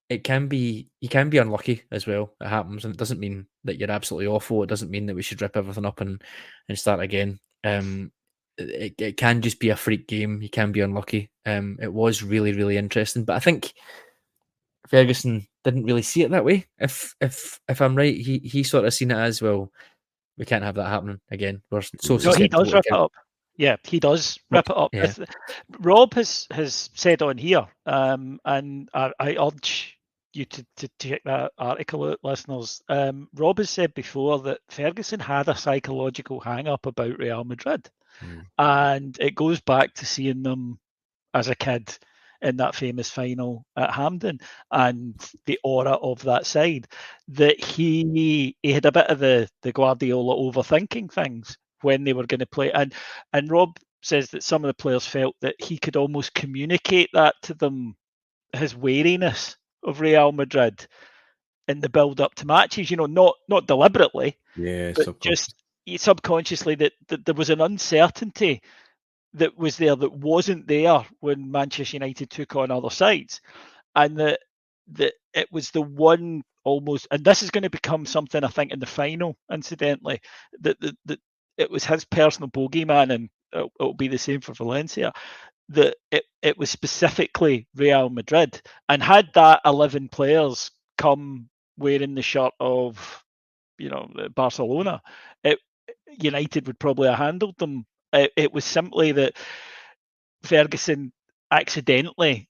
you can be unlucky as well. It happens, and it doesn't mean that you're absolutely awful. It doesn't mean that we should rip everything up and start again. it can just be a freak game. You can be unlucky. It was really, really interesting, but I think Ferguson didn't really see it that way. If I'm right, he sort of seen it as, well, we can't have that happening again. We're so No, he does susceptible. rip it up. Yeah, he does rip it up. Yeah. Rob has said on here, and I urge you to check that article out, listeners. Rob has said before that Ferguson had a psychological hang-up about Real Madrid, and it goes back to seeing them as a kid in that famous final at Hampden and the aura of that side, that he had a bit of the Guardiola overthinking things when they were going to play. And Rob says that some of the players felt that he could almost communicate that to them, his wariness of Real Madrid in the build up to matches, not deliberately, but just subconsciously that there was an uncertainty that was there that wasn't there when Manchester United took on other sides, and that it was the one almost, and this is going to become something I think in the final, incidentally, that it was his personal bogeyman, and it'll be the same for Valencia, that it was specifically Real Madrid, and had that 11 players come wearing the shirt of Barcelona, United would probably have handled them. It was simply that Ferguson accidentally,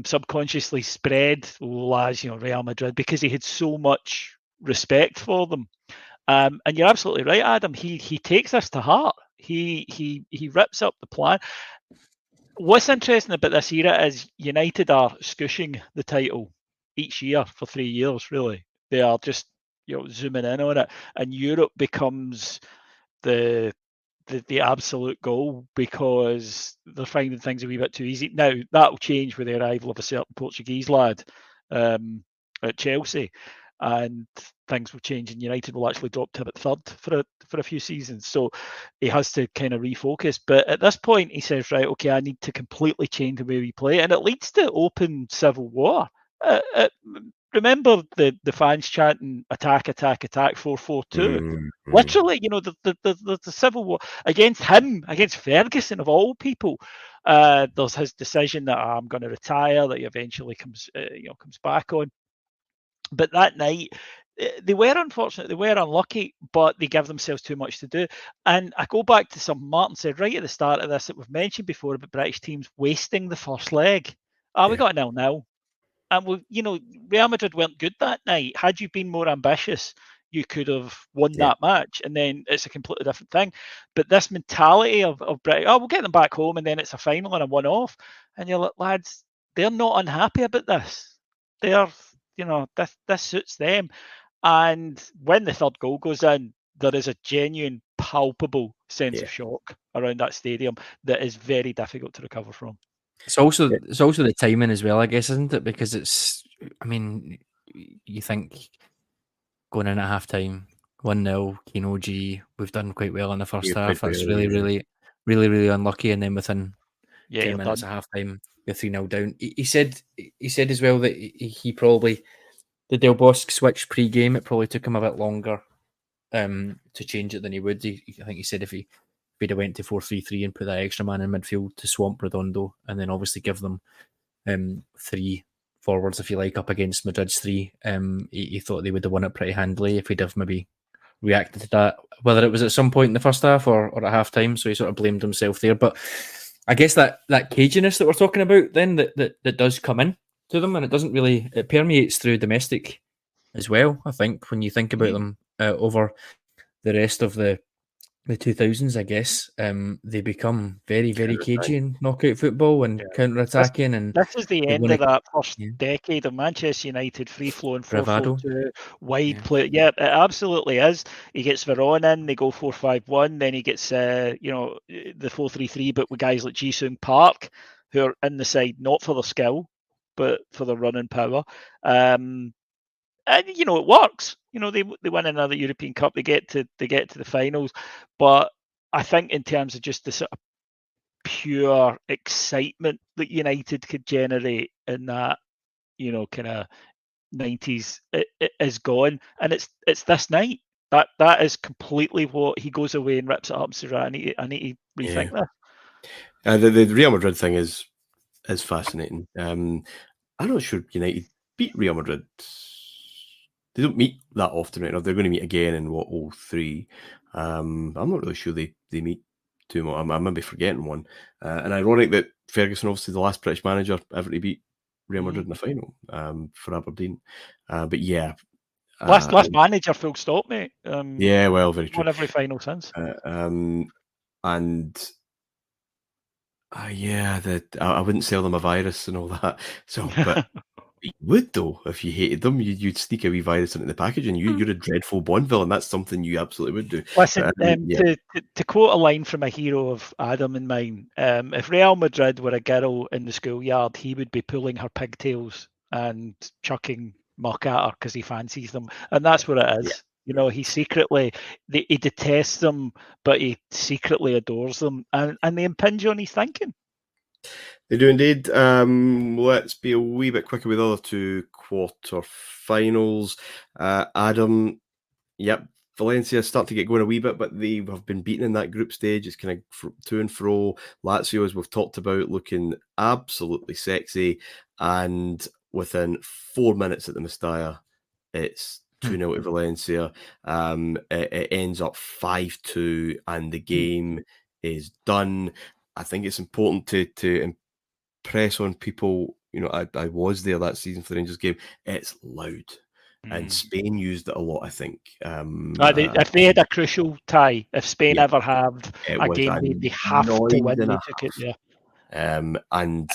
subconsciously spread Lazio, Real Madrid, because he had so much respect for them. And you're absolutely right, Adam. He takes this to heart. He rips up the plan. What's interesting about this era is United are _𝐤𝐿 the title each year for 3 years. Really, they are just zooming in on it, and Europe becomes the absolute goal because they're finding things a wee bit too easy. Now, that'll change with the arrival of a certain Portuguese lad at Chelsea, and things will change, and United will actually drop to about third for a few seasons. So he has to kind of refocus. But at this point, he says, right, okay, I need to completely change the way we play. And it leads to open civil war. Remember the fans chanting attack, attack, attack, 4-4-2. Literally, the civil war against him, against Ferguson of all people. There's his decision that I'm going to retire, that he eventually comes back on. But that night, they were unfortunate, they were unlucky, but they give themselves too much to do. And I go back to something Martin said right at the start of this that we've mentioned before about British teams wasting the first leg. We got a 0-0. And Real Madrid weren't good that night. Had you been more ambitious, you could have won that match, and then it's a completely different thing. But this mentality of British, we'll get them back home, and then it's a final and a one-off. And you're like, lads, they're not unhappy about this. They're, this suits them. And when the third goal goes in, there is a genuine, palpable sense of shock around that stadium that is very difficult to recover from. It's also the timing as well, I guess, isn't it? Because you think going in at half time, 1-0, 𝐾𝐿, we've done quite well in the first half. That's really unlucky. And then within 10 minutes at half time, you're 3-0 down. He said as well that he probably, the Del Bosque switch pre-game, it probably took him a bit longer to change it than he would. I think he said if he'd have went to 4-3-3 and put that extra man in midfield to swamp Rodondo, and then obviously give them 3 forwards, if you like, up against Madrid's 3. He thought they would have won it pretty handily if he'd have maybe reacted to that, whether it was at some point in the first half or at half time. So he sort of blamed himself there. But I guess that caginess that we're talking about then that does come in to them, and it permeates through domestic as well. I think when you think about them over the rest of the 2000s, I guess, they become very, very cagey in knockout football and counter-attacking. And this is the end of that first decade of Manchester United, free-flowing 4-4-2, wide play. Yeah, it absolutely is. He gets Veron in, they go 4-5-1, then he gets the 4-3-3, but with guys like Ji-Sung Park, who are in the side not for their skill, but for their running power. And it works. They win another European Cup. They get to the finals. But I think in terms of just the sort of pure excitement that United could generate in that, kind of 90s, it is gone. And it's this night. That is completely what he goes away and rips it up and says, right, I need to rethink this. The Real Madrid thing is fascinating. I'm not sure United beat Real Madrid. They don't meet that often right now. They're going to meet again in 03. I'm not really sure they meet too much. I might be forgetting one. And ironic that Ferguson, obviously the last British manager ever to beat Real Madrid in the final for Aberdeen. But yeah. Last manager, full stop, mate. Yeah, well, very true. Won every final since. I wouldn't sell them a virus and all that. So, but you would though if you hated them. You'd sneak a wee virus into the package, and you're a dreadful Bond villain. That's something you absolutely would do. Listen, to quote a line from a hero of Adam and mine, if Real Madrid were a girl in the schoolyard, he would be pulling her pigtails and chucking muck at her because he fancies them, and that's what it is. Yeah. He secretly, he detests them, but he secretly adores them, and they impinge on his thinking. They do indeed. Let's be a wee bit quicker with the other two quarterfinals. Adam, yep, Valencia start to get going a wee bit, but they have been beaten in that group stage. It's kind of to and fro. Lazio, as we've talked about, looking absolutely sexy, and within 4 minutes at the Mestalla, it's 2-0 to Valencia. It ends up 5-2, and the game is done. I think it's important to impress on people. I was there that season for the Rangers game. It's loud, and Spain used it a lot, I think. If they had a crucial tie, if Spain ever had a game, they have to win. They took it, and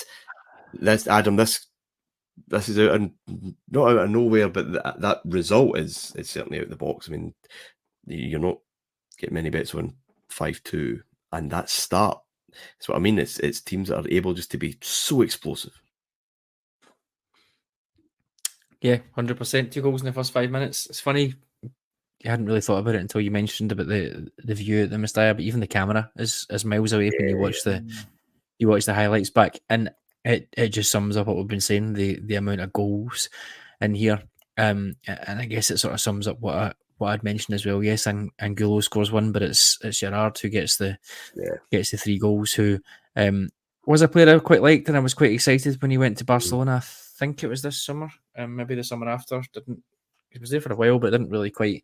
this, Adam, this is not out of nowhere, but that result is certainly out of the box. I mean, you're not getting many bets on 5-2, and that start. That's what I mean. It's teams that are able just to be so explosive. Yeah, 100%. 2 goals in the first 5 minutes. It's funny. You hadn't really thought about it until you mentioned about the view at the Mestalla, but even the camera is miles away when you watch the highlights back, and it just sums up what we've been saying, the amount of goals in here. And I guess it sort of sums up what I'd mentioned as well. Yes, Angulo scores one, but it's Gerrard who gets the 3 goals. Who was a player I quite liked, and I was quite excited when he went to Barcelona. I think it was this summer, maybe the summer after. He was there for a while, but didn't really quite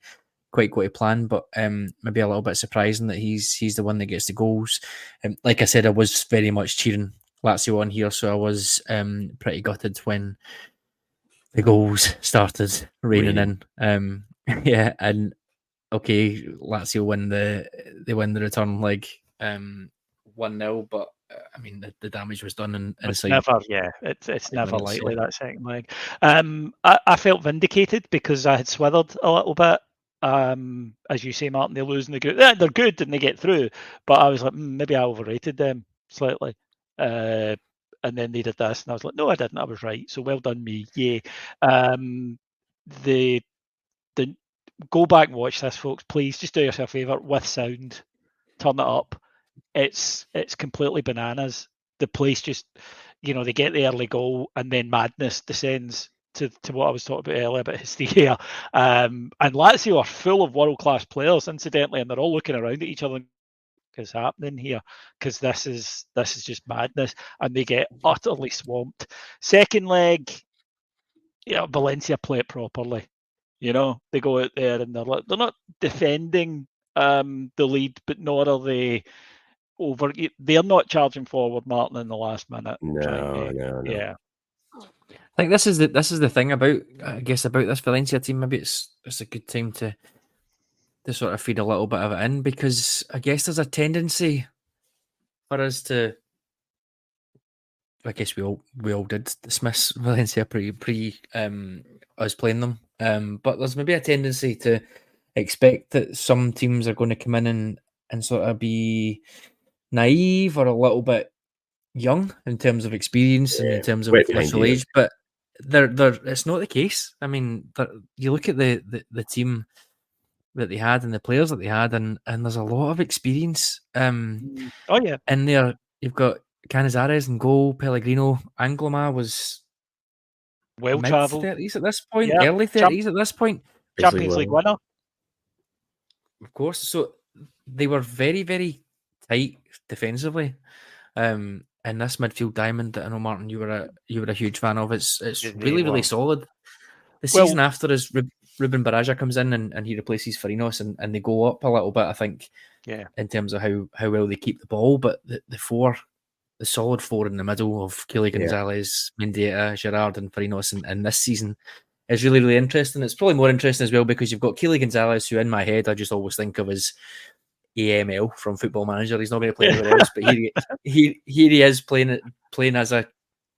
go to plan. But maybe a little bit surprising that he's the one that gets the goals. Like I said, I was very much cheering Lazio on here, so I was pretty gutted when the goals started raining in. And okay, Lazio win the return leg 1-0, but I mean the damage was done it's never it's never likely that second leg. I felt vindicated because I had swithered a little bit. As you say, Martin, they lose in the group. They're good and they get through, but I was like, maybe I overrated them slightly. And then they did this, and I was like, no, I didn't. I was right. So well done, me. Yeah. The go back and watch this, folks. Please just do yourself a favour with sound. Turn it up. It's completely bananas. The place just, they get the early goal, and then madness descends to what I was talking about earlier about hysteria. And Lazio are full of world-class players, incidentally, and they're all looking around at each other. Is happening here, because this is just madness, and they get utterly swamped. Second leg, Valencia play it properly. They go out there and they're not defending the lead, but nor are they they're not charging forward, Martin, in the last minute. No. Yeah. I think this is the thing about this Valencia team. Maybe it's a good time to sort of feed a little bit of it in, because I guess there's a tendency for us to, I guess we all did dismiss Valencia pre us playing them, but there's maybe a tendency to expect that some teams are going to come in and sort of be naive or a little bit young in terms of experience and in terms of initial age, but they're it's not the case. I mean, you look at the team that they had and the players that they had, and there's a lot of experience. In there, you've got 𝐾𝐨𝐧'𝐿 in goal, Pellegrino, Angloma was well-travelled mid-30s at this point, early 30s at this point. Champions League winner. Of course. So they were very, very tight defensively. And this midfield diamond that I know, Martin, you were a huge fan of. It's They really, really were. solid. The Well- season after is Ruben Baraja comes in and he replaces Farinos and they go up a little bit, I think, Yeah. in terms of how well they keep the ball. But the solid four in the middle of 𝐃𝐨𝐵𝐿, Mendieta, Gerrard, and Farinos, and this season is really, really interesting. It's probably more interesting as well because you've got 𝐃𝐨𝐵𝐿, who in my head I just always think of as AML from Football Manager. He's not going to play anywhere else, but here he is playing as a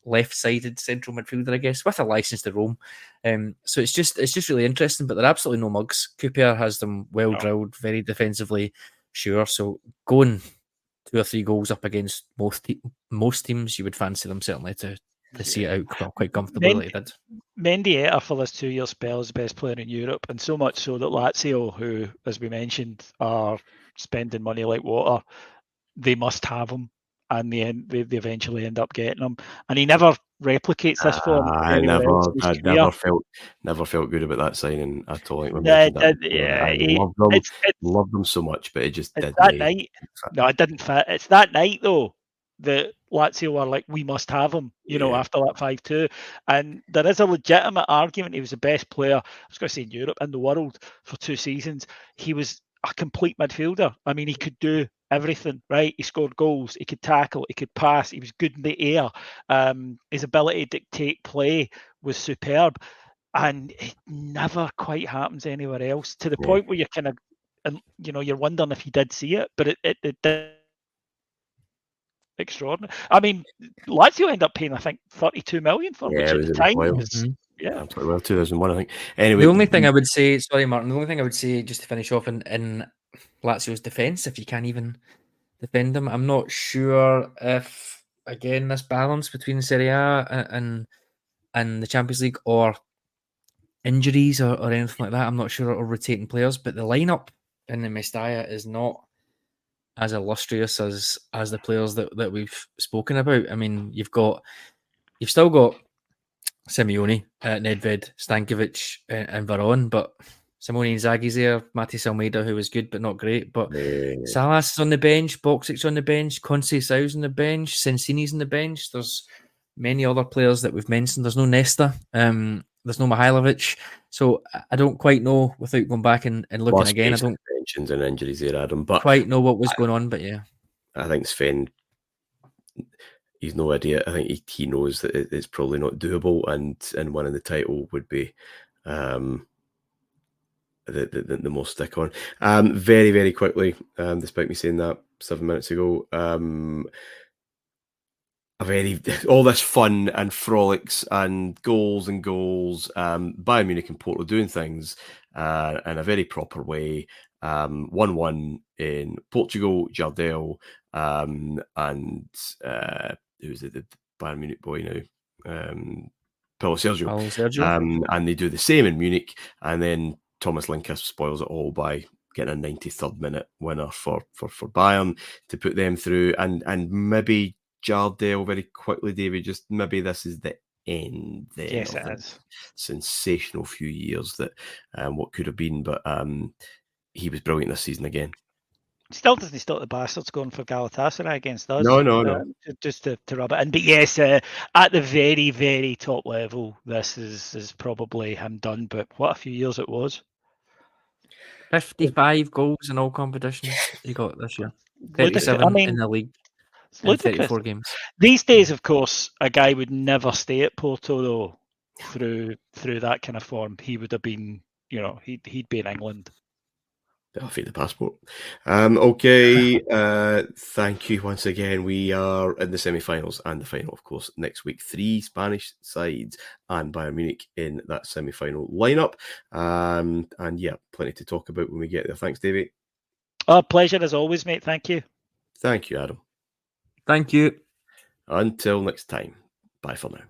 left-sided central midfielder, I guess, with a license to roam. So it's just really interesting. But they're absolutely no mugs. 𝐾PR has them well drilled, very defensively sure. So going 2 or 3 goals up against most teams, you would fancy them certainly to see it out quite comfortably like they did. Mendieta for this 2-year spell is the best player in Europe, and so much so that Lazio, who, as we mentioned, are spending money like water, they must have him, and they eventually end up getting him. And he never replicates this form. I never felt good about that signing at all. I loved them so much, but it just didn't. That night, no, it didn't fit. It's that night though that Lazio were like, we must have him, after that 5-2. And there is a legitimate argument he was the best player, I was going to say in Europe, in the world for 2 seasons. He was a complete midfielder. I mean, he could do everything, right? He scored goals, he could tackle, he could pass, he was good in the air. His ability to dictate play was superb. And it never quite happens anywhere else, to the point where you're kind of, you're wondering if he did see it, but it did. Extraordinary. I mean, Lazio ended up paying, I think, 32 million for which at the time was, absolutely well, 2001, I think. Anyway, the only thing I would say, sorry, Martin, the only thing I would say, just to finish off in Lazio's defence, if you can't even defend them, I'm not sure if, again, this balance between Serie A and the Champions League or injuries or anything like that, I'm not sure, or rotating players, but the lineup in the Mestalla is not as illustrious as the players that we've spoken about. I mean, you've still got Simeone, Nedved, stankovic, and Varane, but Simone Inzaghi's there, Matis Almeida, who was good but not great, but Salas is on the bench, Boksic's on the bench, 𝐾𝐨𝐵𝐿's on the bench, Sensini's on the bench. There's many other players that we've mentioned. There's no Nesta, there's no Mihailovic, so I don't quite know, without going back and looking again, I don't mentions and injuries there, Adam, but quite know what was going on, but yeah. I think Sven, he's no idiot. I think he knows that it's probably not doable, and winning the title would be the most stick on. Very, very quickly, despite me saying that 7 minutes ago, all this fun and frolics and goals, Bayern Munich and Porto doing things in a very proper way. 1-1 in Portugal, Jardel, and who's the Bayern Munich boy now? Paulo Sergio. And they do the same in Munich, and then Thomas Linkas spoils it all by getting a 93rd minute winner for Bayern to put them through, and maybe Jardel very quickly, David, just maybe this is the end then. Yes, it is. Sensational few years that what could have been, but he was brilliant this season again. Still doesn't stop the bastards going for Galatasaray against us. No. Just to rub it in. But yes, at the very, very top level, this is probably him done. But what a few years it was. 55 goals in all competitions he got this year. 37 in the league. In 34 games. These days, of course, a guy would never stay at Porto though. Through that kind of form, he would have been, he'd be in England. I'll feed the passport. Okay. Thank you once again. We are in the semi-finals and the final, of course, next week. 3 Spanish sides and Bayern Munich in that semi-final lineup. And yeah, plenty to talk about when we get there. Thanks, Davey. Pleasure as always, mate. Thank you. Thank you, Adam. Thank you. Until next time. Bye for now.